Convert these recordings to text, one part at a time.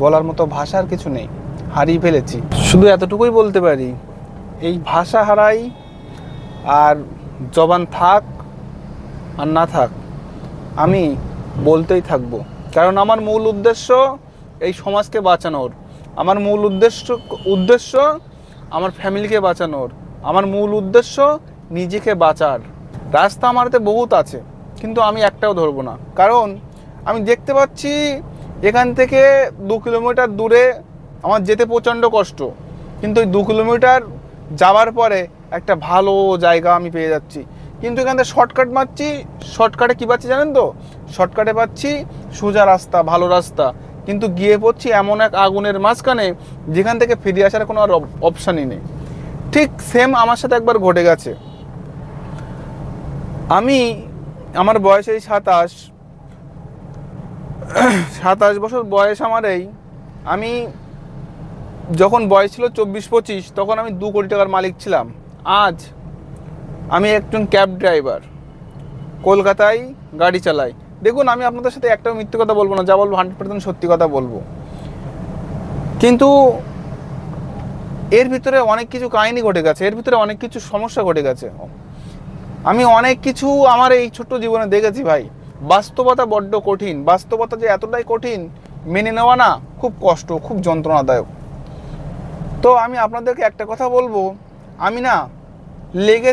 বলার মতো ভাষার কিছু নেই, হারিয়ে ফেলেছি। শুধু এতটুকুই বলতে পারি, এই ভাষা হারাই আর জবান থাক আর না থাক, আমি বলতেই থাকবো। কারণ আমার মূল উদ্দেশ্য এই সমাজকে বাঁচানোর, আমার মূল উদ্দেশ্য আমার ফ্যামিলিকে বাঁচানোর, আমার মূল উদ্দেশ্য নিজেকে বাঁচার। রাস্তা আমার হাতে বহুত আছে, কিন্তু আমি একটাও ধরবো না। কারণ আমি দেখতে পাচ্ছি এখান থেকে 2 কিলোমিটার দূরে আমার যেতে প্রচণ্ড কষ্ট, কিন্তু ওই 2 কিলোমিটার যাওয়ার পরে একটা ভালো জায়গা আমি পেয়ে যাচ্ছি। কিন্তু এখান থেকে শর্টকাট মারছি, শর্টকাটে কী পাচ্ছি জানেন তো? শর্টকাটে পাচ্ছি সোজা রাস্তা, ভালো রাস্তা, কিন্তু গিয়ে পড়ছি এমন এক আগুনের মাঝখানে যেখান থেকে ফিরে আসার কোনো আর অপশানই নেই। ঠিক সেম আমার সাথে একবার ঘটে গেছে। আমার বয়স এই 27 বছর বয়স আমার। আমি যখন বয়স ছিল 24-25, তখন আমি 2 কোটি টাকার মালিক ছিলাম। আজ আমি একজন ক্যাব ড্রাইভার, কলকাতায় গাড়ি চালাই। দেখুন, আমি আপনাদের সাথে একটাও মিথ্যে কথা বলবো না, যা বলবো 100% সত্যি কথা বলবো। কিন্তু এর ভিতরে অনেক কিছু কাহিনী ঘটে গেছে, এর ভিতরে অনেক কিছু সমস্যা ঘটে গেছে। আমি অনেক কিছু আমার এই ছোট্ট জীবনে দেখেছি ভাই। বাস্তবতা বড্ড কঠিন, বাস্তবতা যে এতটাই কঠিন, মেনে নেওয়া না খুব কষ্ট, খুব যন্ত্রণাদায়ক। তো আমি আপনাদেরকে একটা কথা বলবো, আমি না লেগে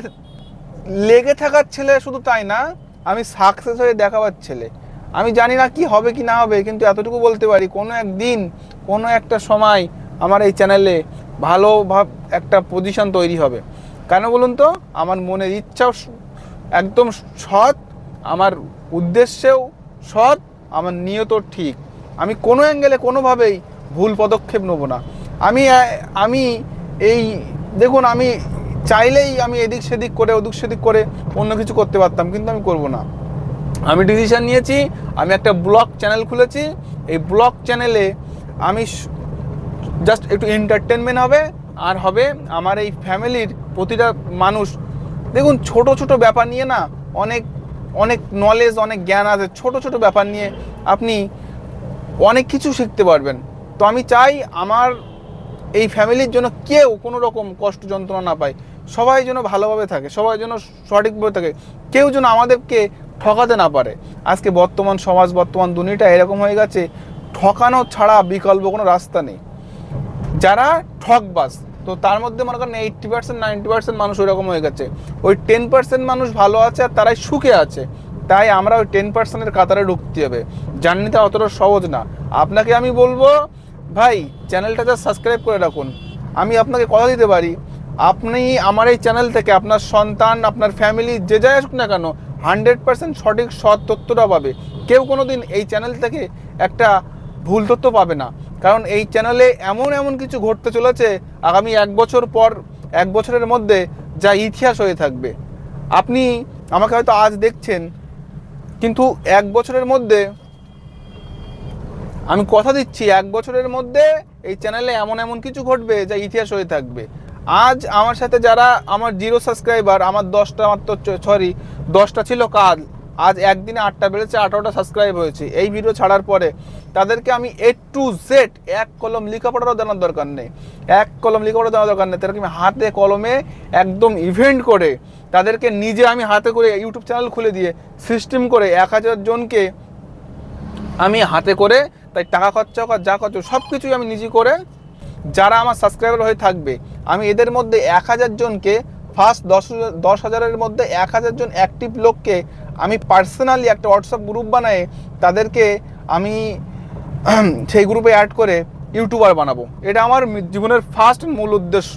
লেগে থাকার ছেলে, শুধু তাই না, আমি সাকসেস হয়ে দেখাবার ছেলে। আমি জানি না কি হবে কি না হবে, কিন্তু এতটুকু বলতে পারি, কোনো একদিন কোনো একটা সময় আমার এই চ্যানেলে ভালো একটা পজিশন তৈরি হবে। কেন বলুন তো? আমার মনের ইচ্ছাও একদম সৎ, আমার উদ্দেশ্যেও সৎ, আমার নিয়ত ঠিক। আমি কোনো অ্যাঙ্গেলে কোনোভাবেই ভুল পদক্ষেপ নেব না। আমি এই দেখুন, আমি চাইলেই আমি এদিক সেদিক করে অন্য কিছু করতে পারতাম, কিন্তু আমি করব না। আমি ডিসিশন নিয়েছি, আমি একটা ব্লগ চ্যানেল খুলেছি। এই ব্লগ চ্যানেলে আমি জাস্ট একটু এন্টারটেনমেন্ট হবে, আর হবে আমার এই ফ্যামিলির প্রতিটা মানুষ। দেখুন, ছোট ছোট ব্যাপার নিয়ে না অনেক অনেক নলেজ, অনেক জ্ঞান আছে। ছোট ছোট ব্যাপার নিয়ে আপনি অনেক কিছু শিখতে পারবেন। তো আমি চাই আমার এই ফ্যামিলির জন্য কেউ কোনো রকম কষ্ট যন্ত্রণা না পায়, সবাই যেন ভালোভাবে থাকে, সবাই যেন সঠিকভাবে থাকে, কেউ যেন আমাদেরকে ঠকাতে না পারে। আজকে বর্তমান সমাজ, বর্তমান দুনিয়াটা এরকম হয়ে গেছে, ঠকানো ছাড়া বিকল্প কোনো রাস্তা নেই। যারা ঠকবাজ, তো তার মধ্যে মনে করেন 80% 90% মানুষ ওইরকম হয়ে গেছে। ওই 10% মানুষ ভালো আছে আর তারাই সুখে আছে। তাই আমরা ওই 10%-এর কাতারে ঢুকতে হবে। জার্নিটা অতটা সহজ না। আপনাকে আমি বলবো, ভাই চ্যানেলটা যা সাবস্ক্রাইব করে রাখুন। আমি আপনাকে কথা দিতে পারি, আপনি আমার এই চ্যানেল থেকে আপনার সন্তান, আপনার ফ্যামিলি, যে যাই আসুক না কেন, 100% সঠিক সৎ তথ্যটা পাবে। কেউ কোনো দিন এই চ্যানেল থেকে একটা ভুল তথ্য পাবে না। কারণ এই চ্যানেলে এমন এমন কিছু ঘটতে চলেছে, আগামী 1 বছর পর, 1 বছরের মধ্যে যা ইতিহাস হয়ে থাকবে। আপনি আমাকে হয়তো আজ দেখছেন, কিন্তু 1 বছরের মধ্যে, আমি কথা দিচ্ছি, 1 বছরের মধ্যে এই চ্যানেলে এমন এমন কিছু ঘটবে যা ইতিহাস হয়ে থাকবে। আজ আমার সাথে যারা আমার 0 সাবস্ক্রাইবার, আমার 10টা ছিল কাল, আজ একদিনে 8টা বেড়েছে, 18টা সাবস্ক্রাইব হয়েছে এই ভিডিও ছাড়ার পরে। তাদেরকে আমি A to Z এক কলম লেখাপড়ারও জানার দরকার নেই, তাদেরকে আমি হাতে কলমে একদম ইভেন্ট করে, তাদেরকে নিজে আমি হাতে করে ইউটিউব চ্যানেল খুলে দিয়ে সিস্টেম করে 1000 জনকে আমি হাতে করে, তাই টাকা খরচা হোক, যা খরচ সব কিছুই আমি নিজে করে, যারা আমার সাবস্ক্রাইবার হয়ে থাকবে, আমি এদের মধ্যে 1000 জনকে, ফার্স্ট 10,000-এর মধ্যে 1000 জন অ্যাক্টিভ লোককে আমি পার্সোনালি একটা হোয়াটসঅ্যাপ গ্রুপ বানায়, তাদেরকে আমি সেই গ্রুপে অ্যাড করে ইউটিউবার বানাবো। এটা আমার জীবনের ফার্স্ট মূল উদ্দেশ্য।